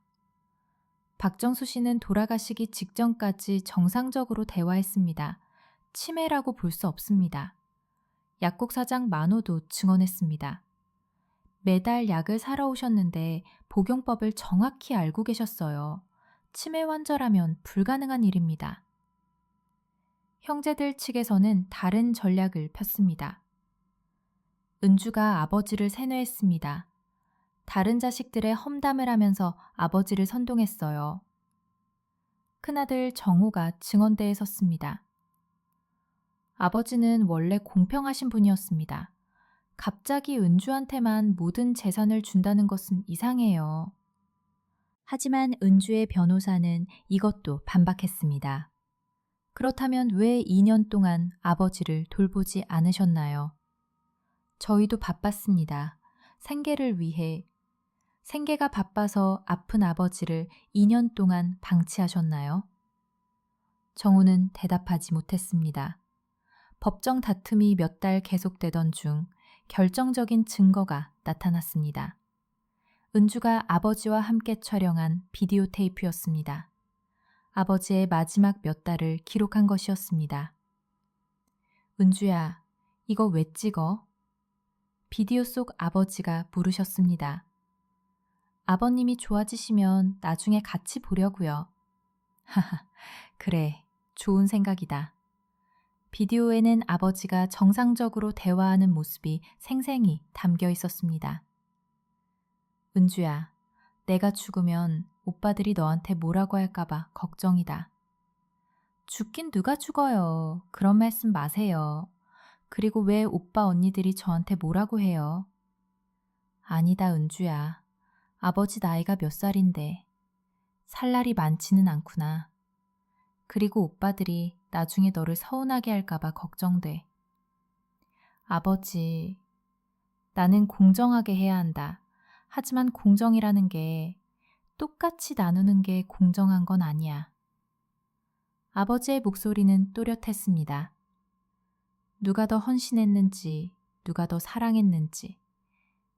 박정수 씨는 돌아가시기 직전까지 정상적으로 대화했습니다. 치매라고 볼 수 없습니다. 약국 사장 만호도 증언했습니다. 매달 약을 사러 오셨는데 복용법을 정확히 알고 계셨어요. 치매 환자라면 불가능한 일입니다. 형제들 측에서는 다른 전략을 폈습니다. 은주가 아버지를 세뇌했습니다. 다른 자식들의 험담을 하면서 아버지를 선동했어요. 큰아들 정호가 증언대에 섰습니다. 아버지는 원래 공평하신 분이었습니다. 갑자기 은주한테만 모든 재산을 준다는 것은 이상해요. 하지만 은주의 변호사는 이것도 반박했습니다. 그렇다면 왜 2년 동안 아버지를 돌보지 않으셨나요? 저희도 바빴습니다. 생계를 위해. 생계가 바빠서 아픈 아버지를 2년 동안 방치하셨나요? 정우는 대답하지 못했습니다. 법정 다툼이 몇 달 계속되던 중 결정적인 증거가 나타났습니다. 은주가 아버지와 함께 촬영한 비디오 테이프였습니다. 아버지의 마지막 몇 달을 기록한 것이었습니다. 은주야, 이거 왜 찍어? 비디오 속 아버지가 물으셨습니다. 아버님이 좋아지시면 나중에 같이 보려고요. 하하, 그래, 좋은 생각이다. 비디오에는 아버지가 정상적으로 대화하는 모습이 생생히 담겨 있었습니다. 은주야, 내가 죽으면 오빠들이 너한테 뭐라고 할까봐 걱정이다. 죽긴 누가 죽어요. 그런 말씀 마세요. 그리고 왜 오빠 언니들이 저한테 뭐라고 해요? 아니다, 은주야. 아버지 나이가 몇 살인데 살 날이 많지는 않구나. 그리고 오빠들이 나중에 너를 서운하게 할까봐 걱정돼. 아버지, 나는 공정하게 해야 한다. 하지만 공정이라는 게 똑같이 나누는 게 공정한 건 아니야. 아버지의 목소리는 또렷했습니다. 누가 더 헌신했는지, 누가 더 사랑했는지,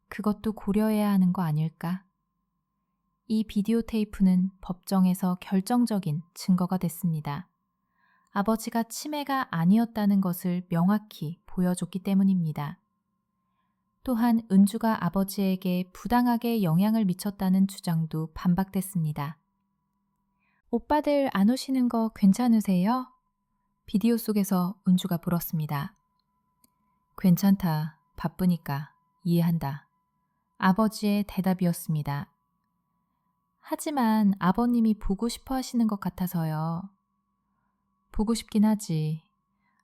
그것도 고려해야 하는 거 아닐까? 이 비디오 테이프는 법정에서 결정적인 증거가 됐습니다. 아버지가 치매가 아니었다는 것을 명확히 보여줬기 때문입니다. 또한 은주가 아버지에게 부당하게 영향을 미쳤다는 주장도 반박됐습니다. 오빠들 안 오시는 거 괜찮으세요? 비디오 속에서 은주가 물었습니다. 괜찮다. 바쁘니까. 이해한다. 아버지의 대답이었습니다. 하지만 아버님이 보고 싶어 하시는 것 같아서요. 보고 싶긴 하지.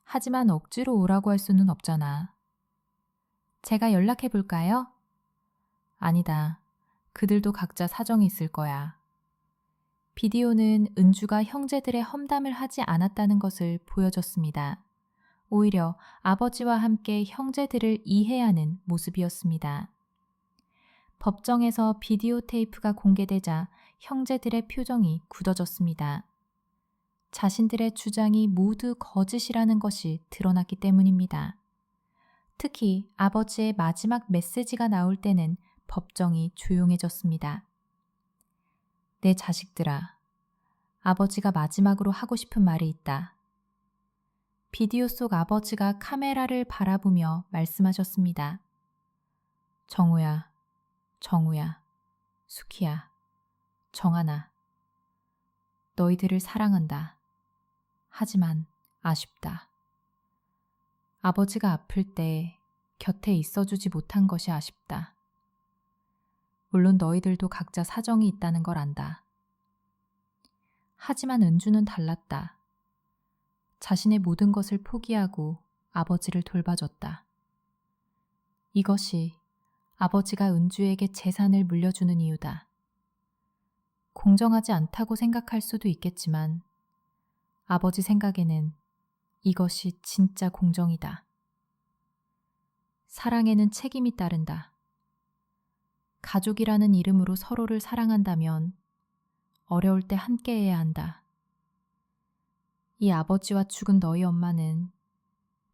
하지만 억지로 오라고 할 수는 없잖아. 제가 연락해 볼까요? 아니다. 그들도 각자 사정이 있을 거야. 비디오는 은주가 형제들의 험담을 하지 않았다는 것을 보여줬습니다. 오히려 아버지와 함께 형제들을 이해하는 모습이었습니다. 법정에서 비디오 테이프가 공개되자 형제들의 표정이 굳어졌습니다. 자신들의 주장이 모두 거짓이라는 것이 드러났기 때문입니다. 특히 아버지의 마지막 메시지가 나올 때는 법정이 조용해졌습니다. 내 자식들아, 아버지가 마지막으로 하고 싶은 말이 있다. 비디오 속 아버지가 카메라를 바라보며 말씀하셨습니다. 정우야, 정우야, 수키야, 정하나, 너희들을 사랑한다. 하지만 아쉽다. 아버지가 아플 때 곁에 있어주지 못한 것이 아쉽다. 물론 너희들도 각자 사정이 있다는 걸 안다. 하지만 은주는 달랐다. 자신의 모든 것을 포기하고 아버지를 돌봐줬다. 이것이 아버지가 은주에게 재산을 물려주는 이유다. 공정하지 않다고 생각할 수도 있겠지만 아버지 생각에는 이것이 진짜 공정이다. 사랑에는 책임이 따른다. 가족이라는 이름으로 서로를 사랑한다면 어려울 때 함께해야 한다. 이 아버지와 죽은 너희 엄마는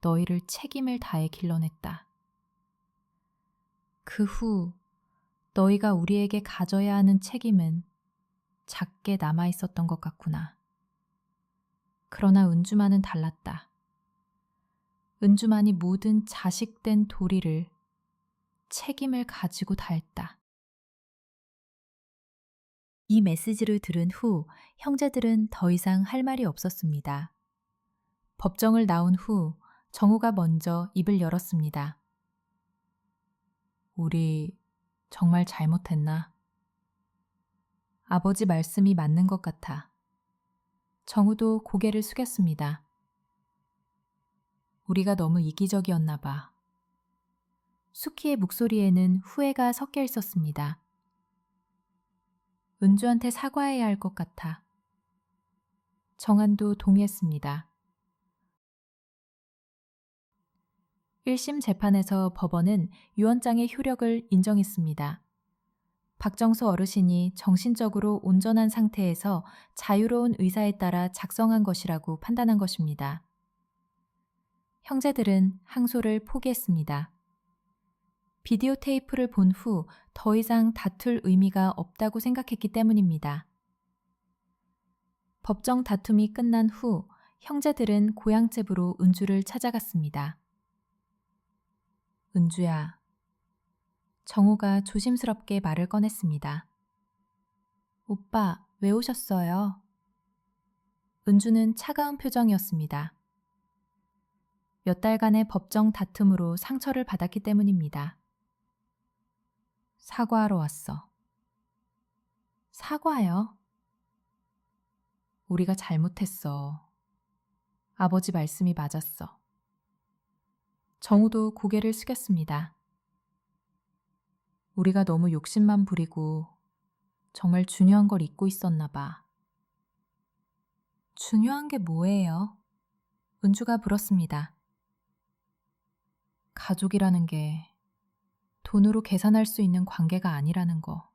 너희를 책임을 다해 길러냈다. 그 후 너희가 우리에게 가져야 하는 책임은 작게 남아 있었던 것 같구나. 그러나 은주만은 달랐다. 은주만이 모든 자식된 도리를 책임을 가지고 다했다. 이 메시지를 들은 후 형제들은 더 이상 할 말이 없었습니다. 법정을 나온 후 정우가 먼저 입을 열었습니다. 우리 정말 잘못했나? 아버지 말씀이 맞는 것 같아. 정우도 고개를 숙였습니다. 우리가 너무 이기적이었나 봐. 수키의 목소리에는 후회가 섞여 있었습니다. 은주한테 사과해야 할 것 같아. 정한도 동의했습니다. 1심 재판에서 법원은 유언장의 효력을 인정했습니다. 박정수 어르신이 정신적으로 온전한 상태에서 자유로운 의사에 따라 작성한 것이라고 판단한 것입니다. 형제들은 항소를 포기했습니다. 비디오 테이프를 본 후 더 이상 다툴 의미가 없다고 생각했기 때문입니다. 법정 다툼이 끝난 후 형제들은 고향집으로 은주를 찾아갔습니다. 은주야. 정우가 조심스럽게 말을 꺼냈습니다. 오빠, 왜 오셨어요? 은주는 차가운 표정이었습니다. 몇 달간의 법정 다툼으로 상처를 받았기 때문입니다. 사과하러 왔어. 사과요? 우리가 잘못했어. 아버지 말씀이 맞았어. 정우도 고개를 숙였습니다. 우리가 너무 욕심만 부리고 정말 중요한 걸 잊고 있었나 봐. 중요한 게 뭐예요? 은주가 물었습니다. 가족이라는 게 돈으로 계산할 수 있는 관계가 아니라는 거.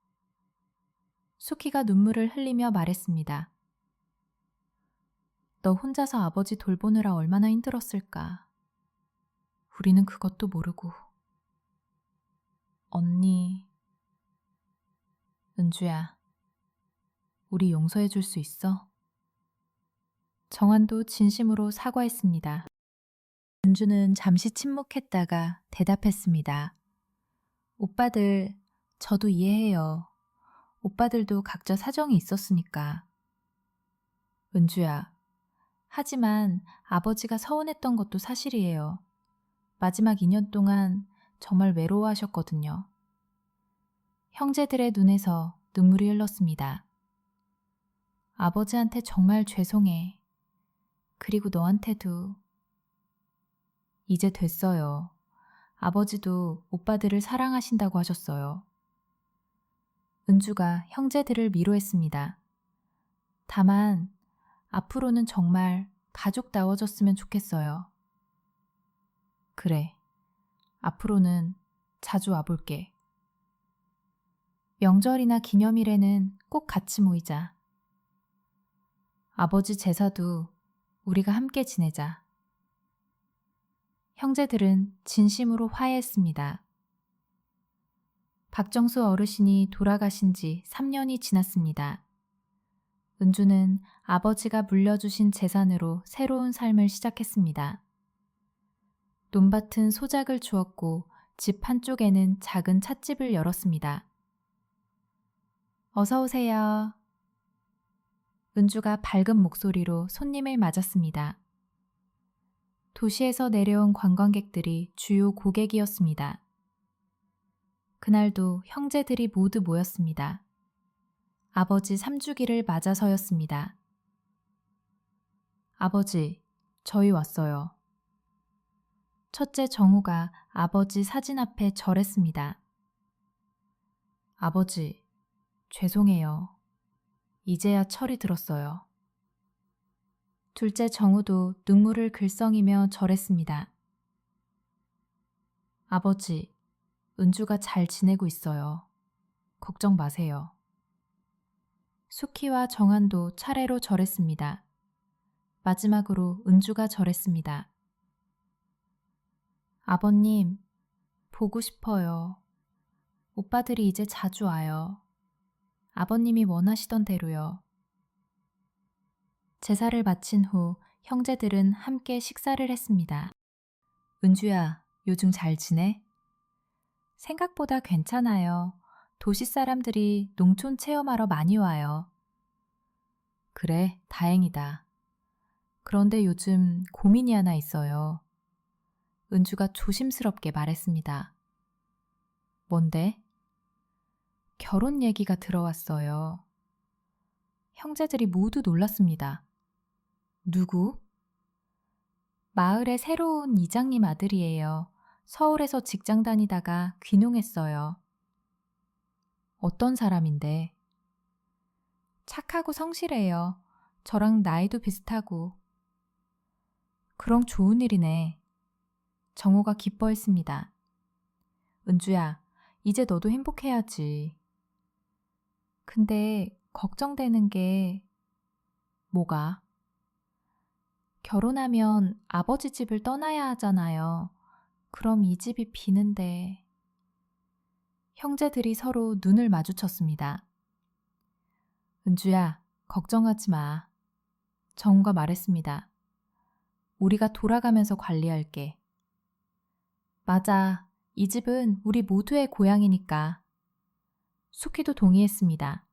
수키가 눈물을 흘리며 말했습니다. 너 혼자서 아버지 돌보느라 얼마나 힘들었을까. 우리는 그것도 모르고. 언니. 은주야, 우리 용서해 줄 수 있어? 정한도 진심으로 사과했습니다. 은주는 잠시 침묵했다가 대답했습니다. 오빠들, 저도 이해해요. 오빠들도 각자 사정이 있었으니까. 은주야, 하지만 아버지가 서운했던 것도 사실이에요. 마지막 2년 동안 정말 외로워하셨거든요. 형제들의 눈에서 눈물이 흘렀습니다. 아버지한테 정말 죄송해. 그리고 너한테도. 이제 됐어요. 아버지도 오빠들을 사랑하신다고 하셨어요. 은주가 형제들을 위로했습니다. 다만 앞으로는 정말 가족다워졌으면 좋겠어요. 그래, 앞으로는 자주 와볼게. 명절이나 기념일에는 꼭 같이 모이자. 아버지 제사도 우리가 함께 지내자. 형제들은 진심으로 화해했습니다. 박정수 어르신이 돌아가신 지 3년이 지났습니다. 은주는 아버지가 물려주신 재산으로 새로운 삶을 시작했습니다. 논밭은 소작을 주었고 집 한쪽에는 작은 찻집을 열었습니다. 어서 오세요. 은주가 밝은 목소리로 손님을 맞았습니다. 도시에서 내려온 관광객들이 주요 고객이었습니다. 그날도 형제들이 모두 모였습니다. 아버지 3주기를 맞아서였습니다. 아버지, 저희 왔어요. 첫째 정우가 아버지 사진 앞에 절했습니다. 아버지, 죄송해요. 이제야 철이 들었어요. 둘째 정우도 눈물을 글썽이며 절했습니다. 아버지, 은주가 잘 지내고 있어요. 걱정 마세요. 수키와 정한도 차례로 절했습니다. 마지막으로 은주가 절했습니다. 아버님, 보고 싶어요. 오빠들이 이제 자주 와요. 아버님이 원하시던 대로요. 제사를 마친 후 형제들은 함께 식사를 했습니다. 은주야, 요즘 잘 지내? 생각보다 괜찮아요. 도시 사람들이 농촌 체험하러 많이 와요. 그래, 다행이다. 그런데 요즘 고민이 하나 있어요. 은주가 조심스럽게 말했습니다. 뭔데? 결혼 얘기가 들어왔어요. 형제들이 모두 놀랐습니다. 누구? 마을의 새로운 이장님 아들이에요. 서울에서 직장 다니다가 귀농했어요. 어떤 사람인데? 착하고 성실해요. 저랑 나이도 비슷하고. 그럼 좋은 일이네. 정호가 기뻐했습니다. 은주야, 이제 너도 행복해야지. 근데 걱정되는 게 뭐가? 결혼하면 아버지 집을 떠나야 하잖아요. 그럼 이 집이 비는데. 형제들이 서로 눈을 마주쳤습니다. 은주야, 걱정하지 마. 정우가 말했습니다. 우리가 돌아가면서 관리할게. 맞아. 이 집은 우리 모두의 고향이니까. 수키도 동의했습니다.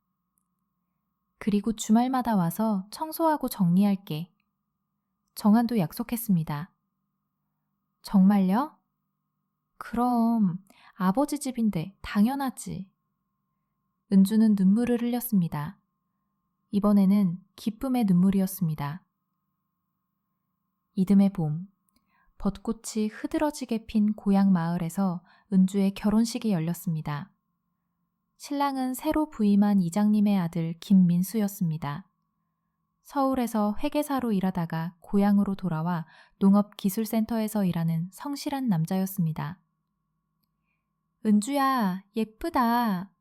그리고 주말마다 와서 청소하고 정리할게. 정한도 약속했습니다. 정말요? 그럼 아버지 집인데 당연하지. 은주는 눈물을 흘렸습니다. 이번에는 기쁨의 눈물이었습니다. 이듬해 봄, 벚꽃이 흐드러지게 핀 고향 마을에서 은주의 결혼식이 열렸습니다. 신랑은 새로 부임한 이장님의 아들 김민수였습니다. 서울에서 회계사로 일하다가 고향으로 돌아와 농업기술센터에서 일하는 성실한 남자였습니다. 은주야, 예쁘다.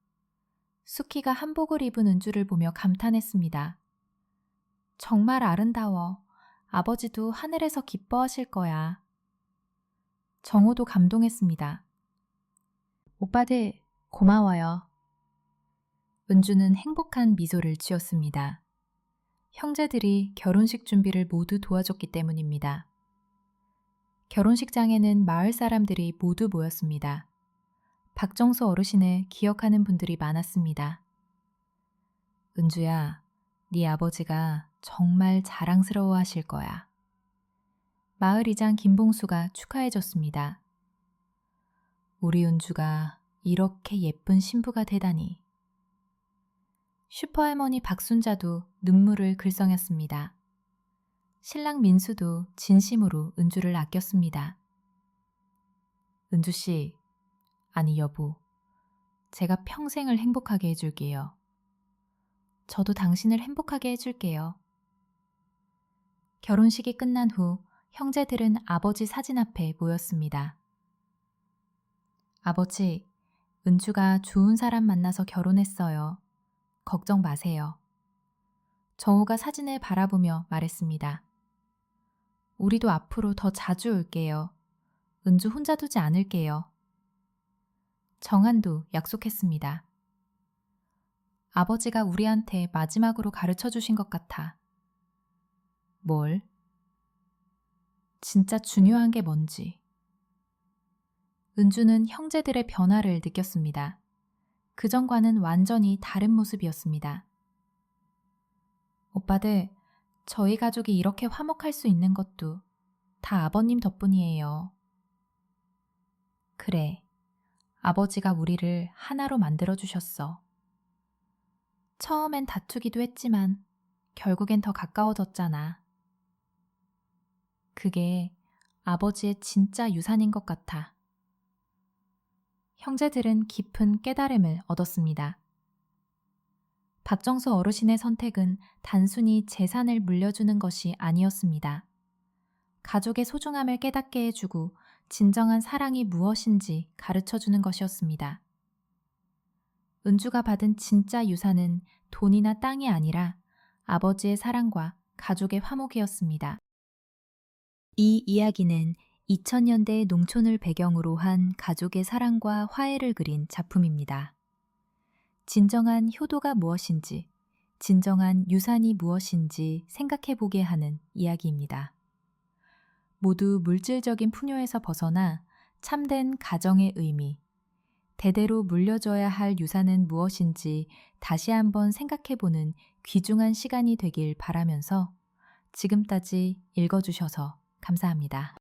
수키가 한복을 입은 은주를 보며 감탄했습니다. 정말 아름다워. 아버지도 하늘에서 기뻐하실 거야. 정호도 감동했습니다. 오빠들, 고마워요. 은주는 행복한 미소를 지었습니다. 형제들이 결혼식 준비를 모두 도와줬기 때문입니다. 결혼식장에는 마을 사람들이 모두 모였습니다. 박정수 어르신을 기억하는 분들이 많았습니다. 은주야, 네 아버지가 정말 자랑스러워 하실 거야. 마을 이장 김봉수가 축하해줬습니다. 우리 은주가 이렇게 예쁜 신부가 되다니. 슈퍼할머니 박순자도 눈물을 글썽였습니다. 신랑 민수도 진심으로 은주를 아꼈습니다. 은주씨, 아니 여보, 제가 평생을 행복하게 해줄게요. 저도 당신을 행복하게 해줄게요. 결혼식이 끝난 후 형제들은 아버지 사진 앞에 모였습니다. 아버지, 은주가 좋은 사람 만나서 결혼했어요. 걱정 마세요. 정우가 사진을 바라보며 말했습니다. 우리도 앞으로 더 자주 올게요. 은주 혼자 두지 않을게요. 정한도 약속했습니다. 아버지가 우리한테 마지막으로 가르쳐 주신 것 같아. 뭘? 진짜 중요한 게 뭔지. 은주는 형제들의 변화를 느꼈습니다. 그전과는 완전히 다른 모습이었습니다. 오빠들, 저희 가족이 이렇게 화목할 수 있는 것도 다 아버님 덕분이에요. 그래, 아버지가 우리를 하나로 만들어주셨어. 처음엔 다투기도 했지만 결국엔 더 가까워졌잖아. 그게 아버지의 진짜 유산인 것 같아. 형제들은 깊은 깨달음을 얻었습니다. 박정수 어르신의 선택은 단순히 재산을 물려주는 것이 아니었습니다. 가족의 소중함을 깨닫게 해주고 진정한 사랑이 무엇인지 가르쳐주는 것이었습니다. 은주가 받은 진짜 유산은 돈이나 땅이 아니라 아버지의 사랑과 가족의 화목이었습니다. 이 이야기는 2000년대 농촌을 배경으로 한 가족의 사랑과 화해를 그린 작품입니다. 진정한 효도가 무엇인지, 진정한 유산이 무엇인지 생각해 보게 하는 이야기입니다. 모두 물질적인 풍요에서 벗어나 참된 가정의 의미, 대대로 물려줘야 할 유산은 무엇인지 다시 한번 생각해 보는 귀중한 시간이 되길 바라면서 지금까지 읽어주셔서 감사합니다.